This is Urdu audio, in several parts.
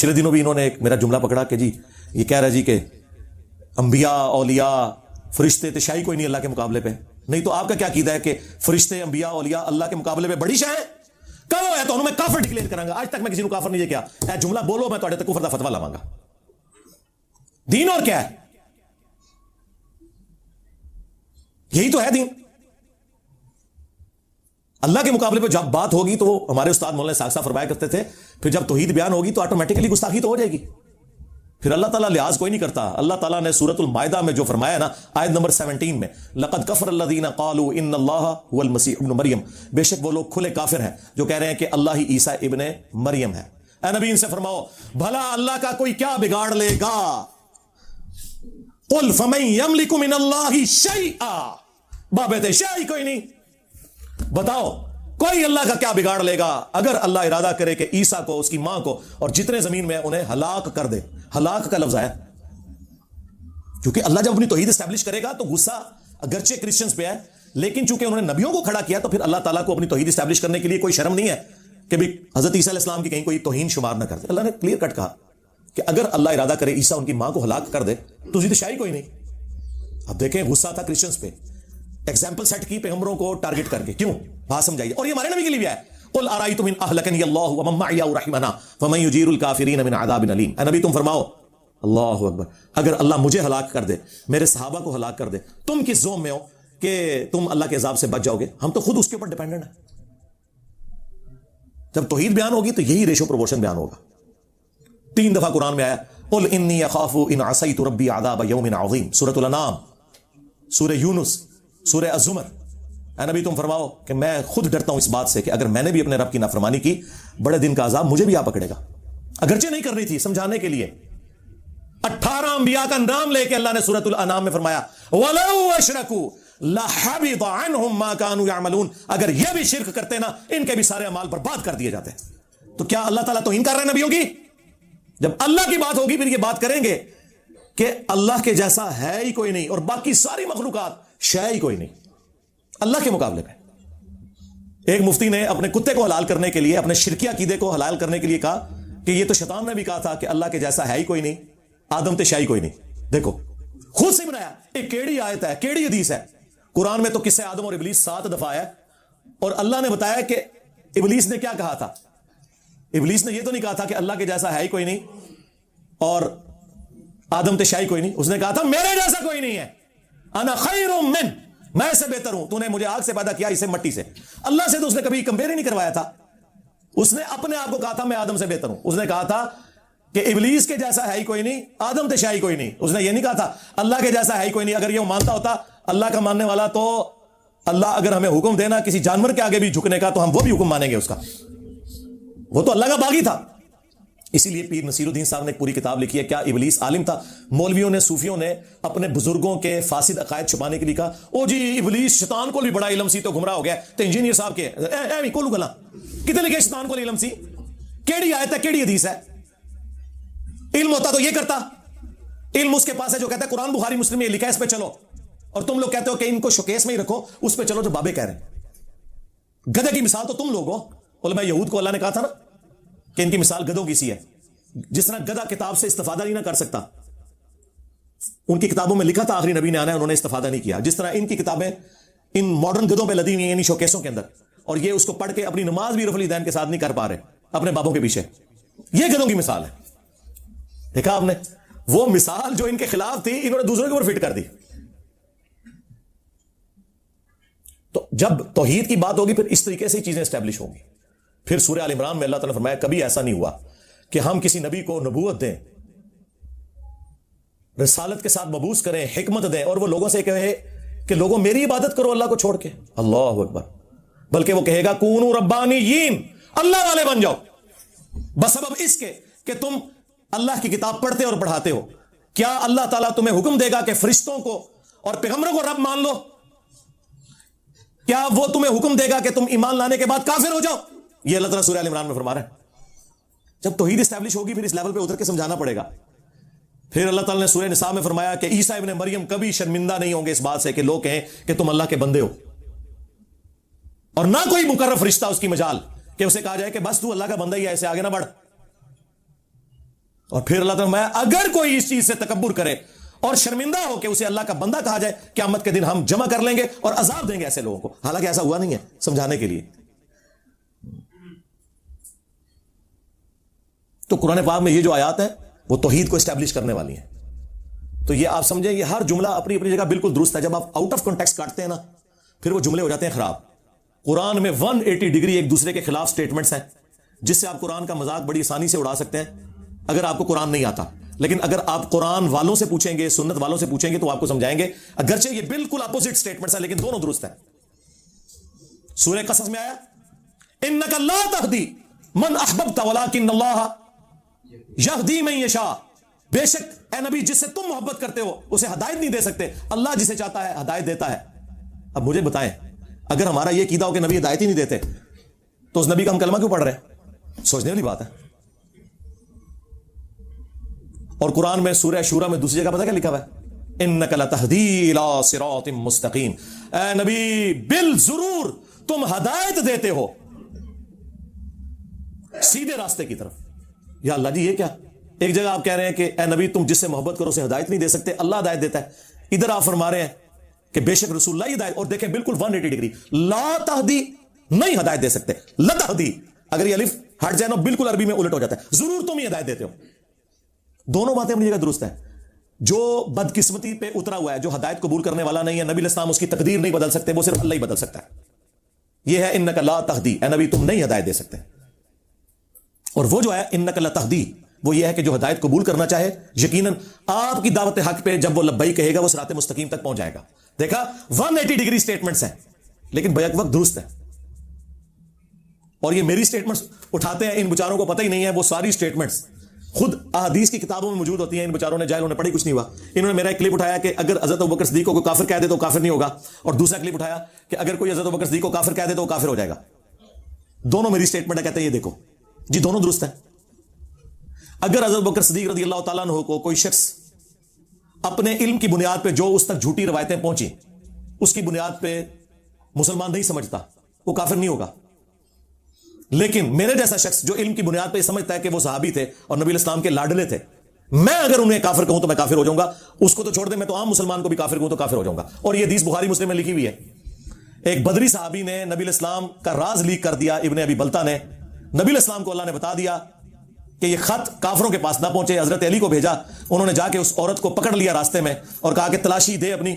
پچھلے دنوں بھی انہوں نے ایک میرا جملہ پکڑا کہ جی یہ کہہ رہا جی کہ انبیاء اولیاء فرشتے تشائی کوئی نہیں اللہ کے مقابلے پہ. نہیں تو آپ کا کیا عقیدہ ہے کہ فرشتے انبیاء اولیاء اللہ کے مقابلے پہ بڑی شے ہیں؟ کہو ہے تو انہوں میں کافر ڈکلیئر کروں گا. آج تک میں کسی کو کافر نہیں کیا. اے جملہ بولو میں تہاڈے تے کفر دا فتویٰ لاواں گا. دین اور کیا ہے؟ یہی تو ہے دین. اللہ کے مقابلے پہ جب بات ہوگی تو ہمارے استاد مولانا اسحاق صاحب فرمایا کرتے تھے پھر جب توحید بیان ہوگی تو آٹومیٹکلی گستاخی تو ہو جائے گی. پھر اللہ تعالیٰ لحاظ کوئی نہیں کرتا. اللہ تعالیٰ نے سورۃ المائدہ میں جو فرمایا نا آیت نمبر 17 میں لقد کفر الذین قالوا ان اللہ هو المسیح ابن مریم، بے شک وہ لوگ کھلے کافر ہیں جو کہہ رہے ہیں کہ اللہ ہی عیسیٰ ابن مریم ہے. اے نبی ان سے فرماؤ بھلا اللہ کا کوئی کیا بگاڑ لے گا؟ قل فمن یملک من اللہ شیئا، بابے شیء کوئی نہیں. بتاؤ کوئی اللہ کا کیا بگاڑ لے گا اگر اللہ ارادہ کرے کہ عیسیٰ کو اس کی ماں کو اور جتنے زمین میں انہیں ہلاک کر دے. ہلاک کا لفظ آیا کیونکہ اللہ جب اپنی توحید اسٹیبلش کرے گا تو غصہ اگرچہ کرسچنز پہ ہے لیکن چونکہ انہوں نے نبیوں کو کھڑا کیا تو پھر اللہ تعالیٰ کو اپنی توحید اسٹیبلش کرنے کے لیے کوئی شرم نہیں ہے کہ بھی حضرت عیسیٰ علیہ السلام کی کہیں کوئی توہین شمار نہ کر دے. اللہ نے کلیئر کٹ کہا کہ اگر اللہ ارادہ کرے عیسیٰ ان کی ماں کو ہلاک کر دے تو زید شاہی کوئی نہیں. اب دیکھیں غصہ تھا کرسچنز پہ، ایگزامپل سیٹ کی پیغمبروں کو ٹارگٹ کر کے. کیوں؟ بات سمجھائیے. اور یہ ہمارے نبی کے لیے بھی ہے قل ارایتم ان اہلکنی اللہ ومن معی او رحمنا فمن یجیر الکافرین من عذاب علیم. اے نبی تم فرماؤ اللہ اکبر اگر اللہ مجھے ہلاک کر دے میرے صحابہ کو ہلاک کر دے تم کس زوم میں ہو کہ تم اللہ کے عذاب سے بچ جاؤ گے؟ ہم تو خود اس کے اوپر ڈیپینڈنٹ ہیں. جب توحید بیان ہوگی تو یہی ریشو پروپورشن بیان ہوگا. 3 دفعہ قرآن میں آیا قل انی اخاف ان عصیت ربی عذاب یوم عظیم، سورۃ الانعام، سورہ یونس، سورہ الزمر. اے نبی تم فرماؤ کہ میں خود ڈرتا ہوں اس بات سے کہ اگر میں نے بھی اپنے رب کی نافرمانی کی بڑے دن کا عذاب مجھے بھی آ پکڑے گا. اگرچہ نہیں کرنی تھی، سمجھانے کے لیے. 18 انبیاء کا نام لے کے اللہ نے سورۃ الانعام میں فرمایا وَلَوْ أَشْرَكُوا لَحَبِطَ عَنْهُمْ مَا كَانُوا يَعْمَلُونَ. اگر یہ بھی شرک کرتے نا ان کے بھی سارے اعمال برباد کر دیے جاتے. تو کیا اللہ تعالیٰ توہین کر رہے ہیں نبیوں کی؟ جب اللہ کی بات ہوگی پھر یہ بات کریں گے کہ اللہ کے جیسا ہے ہی کوئی نہیں اور باقی ساری مخلوقات شے ہی کوئی نہیں اللہ کے مقابلے پہ. ایک مفتی نے اپنے کتے کو حلال کرنے کے لیے اپنے شرکی عقیدے کو حلال کرنے کے لیے کہا کہ یہ تو شیطان نے بھی کہا تھا کہ اللہ کے جیسا ہے ہی کوئی نہیں، آدم تے شاہی کوئی نہیں. دیکھو خود سے بنایا. ایک کیڑی آیت ہے، کیڑی حدیث ہے. قرآن میں تو قصہ آدم اور ابلیس 7 دفعہ ہے اور اللہ نے بتایا کہ ابلیس نے کیا کہا تھا. ابلیس نے یہ تو نہیں کہا تھا کہ اللہ کے جیسا ہے ہی کوئی نہیں اور آدم تے شاہی کوئی نہیں. اس نے کہا تھا میرے جیسا کوئی نہیں ہے، انا خیر من، میں اس سے بہتر ہوں. تو نے مجھے آگ سے پیدا کیا، اسے مٹی سے. اللہ سے تو اس نے کبھی کمپیئر ہی نہیں کروایا تھا. اس نے اپنے آپ کو کہا تھا میں آدم سے بہتر ہوں. اس نے کہا تھا کہ ابلیس کے جیسا ہے ہی کوئی نہیں، آدم تے شاہی کوئی نہیں. اس نے یہ نہیں کہا تھا اللہ کے جیسا ہے ہی کوئی نہیں. اگر یہ مانتا ہوتا اللہ کا ماننے والا تو اللہ اگر ہمیں حکم دینا کسی جانور کے آگے بھی جھکنے کا تو ہم وہ بھی حکم مانیں گے اس کا. وہ تو اللہ کا باغی تھا. اسی لیے پیر نصیر الدین صاحب نے ایک پوری کتاب لکھی ہے کیا ابلیس عالم تھا. مولویوں نے صوفیوں نے اپنے بزرگوں کے فاسد عقائد چھپانے کے لیے کہا او جی ابلیس شیطان کو بھی بڑا علم سی تو گمراہ ہو گیا. تو انجینئر صاحب کے کولو گلا کتنے لکھے شیطان کو علم سی؟ کیڑی آیت ہے، کیڑی حدیث ہے؟ علم ہوتا تو یہ کرتا. علم اس کے پاس ہے جو کہتا ہے قرآن بخاری مسلم میں لکھا ہے اس پہ چلو، اور تم لوگ کہتے ہو کہ ان کو شوکیس میں ہی رکھو، اس پہ چلو جو بابے کہہ رہے ہیں. گدھے کی مثال تو تم لوگ ہو. علماء یہود کو اللہ نے کہا تھا نا کہ ان کی مثال گدھوں کی سی ہے. جس طرح گدھا کتاب سے استفادہ نہیں نہ کر سکتا، ان کی کتابوں میں لکھا تھا آخری نبی نے آنا ہے، انہوں نے استفادہ نہیں کیا. جس طرح ان کی کتابیں ان ماڈرن گدھوں پہ لدی ہوئی ہیں یعنی شوکیسوں کے اندر، اور یہ اس کو پڑھ کے اپنی نماز بھی رفع الیدین کے ساتھ نہیں کر پا رہے اپنے بابوں کے پیچھے. یہ گدھوں کی مثال ہے. دیکھا آپ نے وہ مثال جو ان کے خلاف تھی انہوں نے دوسروں کے اوپر فٹ کر دی. تو جب توحید کی بات ہوگی پھر اس طریقے سے چیزیں اسٹیبلش ہوں گی. پھر سورہ آل عمران میں اللہ تعالیٰ نے فرمایا کبھی ایسا نہیں ہوا کہ ہم کسی نبی کو نبوت دیں، رسالت کے ساتھ مبعوث کریں، حکمت دیں اور وہ لوگوں سے کہے کہ لوگوں میری عبادت کرو اللہ کو چھوڑ کے. اللہ اکبر. بلکہ وہ کہے گا کونوا ربانیین، اللہ والے بن جاؤ بسبب اس کے کہ تم اللہ کی کتاب پڑھتے اور پڑھاتے ہو. کیا اللہ تعالیٰ تمہیں حکم دے گا کہ فرشتوں کو اور پیغمبروں کو رب مان لو؟ کیا وہ تمہیں حکم دے گا کہ تم ایمان لانے کے بعد کافر ہو جاؤ؟ یہ اللہ تعالیٰ سورہ آل عمران میں فرما رہا ہے. جب توحید اسٹیبلش ہوگی پھر اس لیول پہ اتر کے سمجھانا پڑے گا. پھر اللہ تعالیٰ نے سورہ نساء میں فرمایا کہ عیسیٰ ابن مریم کبھی شرمندہ نہیں ہوں گے اس بات سے کہ لوگ کہیں کہ تم اللہ کے بندے ہو، اور نہ کوئی مقرر فرشتہ اس کی مجال کہ اسے کہا جائے کہ بس تو اللہ کا بندہ ہی ہے، ایسے آگے نہ بڑھ. اور پھر اللہ تعالیٰ میں اگر کوئی اس چیز سے تکبر کرے اور شرمندہ ہو کہ اسے اللہ کا بندہ کہا جائے، قیامت کے دن ہم جمع کر لیں گے اور عذاب دیں گے ایسے لوگوں کو. حالانکہ ایسا ہوا نہیں ہے، سمجھانے کے لیے. تو قرآن پاک میں یہ جو آیات ہیں وہ توحید کو اسٹیبلش کرنے والی ہیں. تو یہ آپ سمجھیں، یہ ہر جملہ اپنی اپنی جگہ بالکل درست ہے. جب آپ آؤٹ آف کانٹیکسٹ کاٹتے ہیں نا، پھر وہ جملے ہو جاتے ہیں خراب. قرآن میں 180 ڈگری ایک دوسرے کے خلاف سٹیٹمنٹس ہیں، جس سے آپ قرآن کا مذاق بڑی آسانی سے اڑا سکتے ہیں اگر آپ کو قرآن نہیں آتا. لیکن اگر آپ قرآن والوں سے پوچھیں گے، سنت والوں سے پوچھیں گے، تو آپ کو سمجھائیں گے اگرچہ یہ بالکل اپوزٹ سٹیٹمنٹس ہیں لیکن دونوں درست ہیں. سورہ قصص میں آیا انک لا تہدی من احببت ولکن اللہ یہدی من یشاء. بے شک اے نبی، جس سے تم محبت کرتے ہو اسے ہدایت نہیں دے سکتے، اللہ جسے چاہتا ہے ہدایت دیتا ہے. اب مجھے بتائیں، اگر ہمارا یہ عقیدہ ہو کہ نبی ہدایت ہی نہیں دیتے تو اس نبی کا ہم کلمہ کیوں پڑھ رہے ہیں؟ سوچنے والی بات ہے. اور قرآن میں سورہ شورا میں دوسری جگہ پتہ کیا لکھا ہوا ہے؟ انک لتہدی الی صراط مستقیم. اے نبی بالضرور تم ہدایت دیتے ہو سیدھے راستے کی طرف. یا اللہ جی یہ کیا؟ ایک جگہ آپ کہہ رہے ہیں کہ اے نبی تم جس سے محبت کرو اسے ہدایت نہیں دے سکتے، اللہ ہدایت دیتا ہے. ادھر آپ فرما رہے ہیں کہ بے شک رسول اللہ ہدایت. اور دیکھیں بالکل 180 ڈگری، لا تہدی نہیں ہدایت دے سکتے، لتہدی اگر یہ الف ہٹ جائے نا بالکل عربی میں الٹ ہو جاتا ہے، ضرور تم ہی ہدایت دیتے ہو. دونوں باتیں اپنی جگہ درست ہیں. جو بدقسمتی پہ اترا ہوا ہے، جو ہدایت قبول کرنے والا نہیں ہے، نبی علیہ السلام اس کی تقدیر نہیں بدل سکتے، وہ صرف اللہ ہی بدل سکتا ہے. یہ ہے انک لا تہدی، اے نبی تم نہیں ہدایت دے سکتے. اور وہ جو ہے انک لا تہدی، وہ یہ ہے کہ جو ہدایت قبول کرنا چاہے یقیناً آپ کی دعوت حق پہ جب وہ لبیک کہے گا وہ صراط مستقیم تک پہنچ جائے گا. دیکھا 180 ڈگری سٹیٹمنٹس ہیں لیکن بیک وقت درست ہے. اور یہ میری سٹیٹمنٹس اٹھاتے ہیں، ان بیچاروں کو پتہ ہی نہیں ہے وہ ساری سٹیٹمنٹس خود احادیث کی کتابوں میں موجود ہوتی ہیں. ان بیچاروں نے جاہلوں نے پڑھی کچھ نہیں ہوا. انہوں نے میرا ایک کلپ اٹھایا کہ اگر حضرت ابوبکر صدیق کو کافر کہہ دے تو کافر نہیں ہوگا، اور دوسرا کلپ اٹھایا کہ اگر کوئی حضرت ابوبکر صدیق کو کافر کہہ دے تو وہ کافر ہو جائے گا. دونوں میری سٹیٹمنٹ ہے، کہتے ہیں یہ دیکھو جی دونوں درست ہیں. اگر حضرت ابوبکر صدیق رضی اللہ تعالیٰ عنہ کو کوئی شخص اپنے علم کی بنیاد پہ جو اس تک جھوٹی روایتیں پہنچی اس کی بنیاد پہ مسلمان نہیں سمجھتا، وہ کافر نہیں ہوگا. لیکن میرے جیسا شخص جو علم کی بنیاد پہ یہ سمجھتا ہے کہ وہ صحابی تھے اور نبی علیہ السلام کے لاڈلے تھے، میں اگر انہیں کافر کہوں تو میں کافر ہو جاؤں گا. اس کو تو چھوڑ دیں، میں تو عام مسلمان کو بھی کافر کہوں تو کافر ہو جاؤں گا. اور یہ حدیث بخاری مسلم میں لکھی ہوئی ہے. ایک بدری صحابی نے نبی علیہ السلام کا راز لیک کر دیا. ابن ابی بلتہ نے، نبی علیہ السلام کو اللہ نے بتا دیا کہ یہ خط کافروں کے پاس نہ پہنچے. حضرت علی کو بھیجا، انہوں نے جا کے اس عورت کو پکڑ لیا راستے میں اور کہا کہ تلاشی دے اپنی،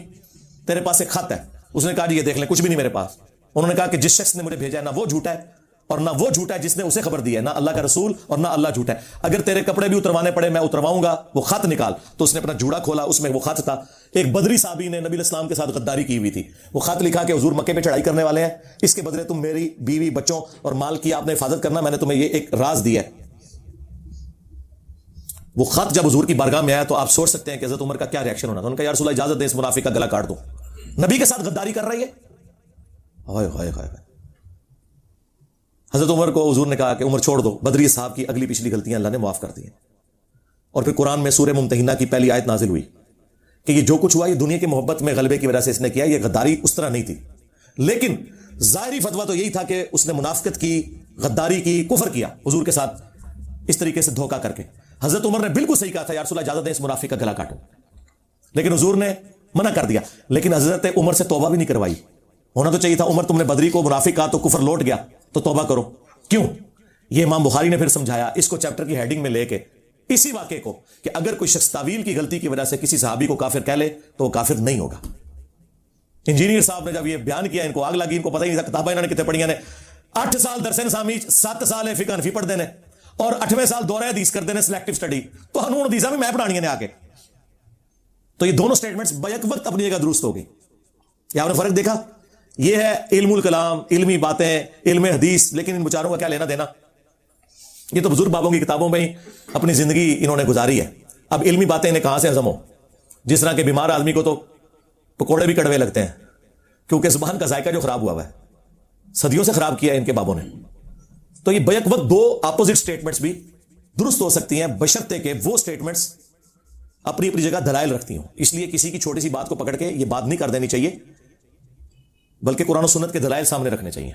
تیرے پاس ایک خط ہے. اس نے کہا جی یہ دیکھ لیں، کچھ بھی نہیں میرے پاس. انہوں نے کہا کہ جس شخص نے مجھے بھیجا ہے نہ وہ جھوٹا ہے اور نہ وہ جھوٹا ہے جس نے اسے خبر دی ہے، نہ اللہ کا رسول اور نہ اللہ جھوٹا ہے. اگر تیرے کپڑے بھی اتروانے پڑے میں اترواؤں گا. وہ خط نکال. تو اس نے اپنا جوڑا کھولا، اس میں وہ خط تھا. ایک بدری صحابی نے نبی علیہ السلام کے ساتھ غداری کی ہوئی تھی. وہ خط لکھا کہ حضور مکے پہ چڑھائی کرنے والے ہیں، اس کے بدلے تم میری بیوی بچوں اور مال کی آپ نے حفاظت کرنا، میں نے تمہیں یہ ایک راز دیا ہے. وہ خط جب حضور کی بارگاہ میں آیا تو آپ سوچ سکتے ہیں کہ حضرت عمر کا کیا ریاکشن ہونا تھا. ان کا یا رسول اللہ اجازت دیں اس منافق کا گلا کاٹ دوں. نبی کے ساتھ غداری کر رہی ہے. ہائے ہائے ہائے. حضرت عمر کو حضور نے کہا کہ عمر چھوڑ دو، بدری صاحب کی اگلی پچھلی غلطیاں اللہ نے معاف کر دی ہیں. اور پھر قرآن میں سورہ ممتحنہ کی پہلی آیت نازل ہوئی کہ یہ جو کچھ ہوا یہ دنیا کی محبت میں غلبے کی وجہ سے اس نے کیا. یہ غداری اس طرح نہیں تھی، لیکن ظاہری فتویٰ تو یہی تھا کہ اس نے منافقت کی، غداری کی، کفر کیا حضور کے ساتھ اس طریقے سے دھوکہ کر کے. حضرت عمر نے بالکل صحیح کہا تھا یا رسول اللہ اجازت دیں اس منافق کا گلا کاٹو، لیکن حضور نے منع کر دیا. لیکن حضرت عمر سے توبہ بھی نہیں کروائی. ہونا تو چاہیے تھا عمر تم نے بدری کو منافق کہا تو کفر لوٹ گیا تو توبہ کرو. کیوں؟ یہ امام بخاری نے پھر سمجھایا اس کو چیپٹر کی ہیڈنگ میں لے کے، اسی واقعے کو، کہ اگر کوئی شخص تعویل کی غلطی کی وجہ سے کسی صحابی کو کافر کہہ لے تو وہ کافر نہیں ہوگا. انجینئر صاحب نے جب یہ بیان کیا ان کو آگ لگی. ان کو پتہ ہی نہیں تھا کتابیں انہوں نے کتنے پڑھیاں نے. 8 سال درس نظامی، 7 سال فقہ حنفی پڑھ دینے اور 8ویں سال دورہ حدیث کر دینے، سلیکٹیو سٹڈی. تو ہنون حدیثہ بھی میں پڑھانی ہے آ کے. تو یہ دونوں سٹیٹمنٹس بیک وقت اپنی جگہ درست ہو گئی. یہ آپ نے فرق دیکھا؟ یہ ہے علم الکلام، علمی باتیں، علم حدیث، لیکن ان بیچاروں کا کیا لینا دینا. یہ تو بزرگ بابوں کی کتابوں میں ہی اپنی زندگی انہوں نے گزاری ہے. اب علمی باتیں انہیں کہاں سے ہضم ہو؟ جس طرح کہ بیمار آدمی کو تو پکوڑے بھی کڑوے لگتے ہیں کیونکہ زبان کا ذائقہ جو خراب ہوا ہے، صدیوں سے خراب کیا ہے ان کے بابوں نے. تو یہ بیک وقت دو اپوزٹ سٹیٹمنٹس بھی درست ہو سکتی ہیں بشرطے کہ وہ سٹیٹمنٹس اپنی اپنی جگہ دلائل رکھتی ہوں. اس لیے کسی کی چھوٹی سی بات کو پکڑ کے یہ بات نہیں کر دینی چاہیے، بلکہ قرآن و سنت کے دلائل سامنے رکھنے چاہیے.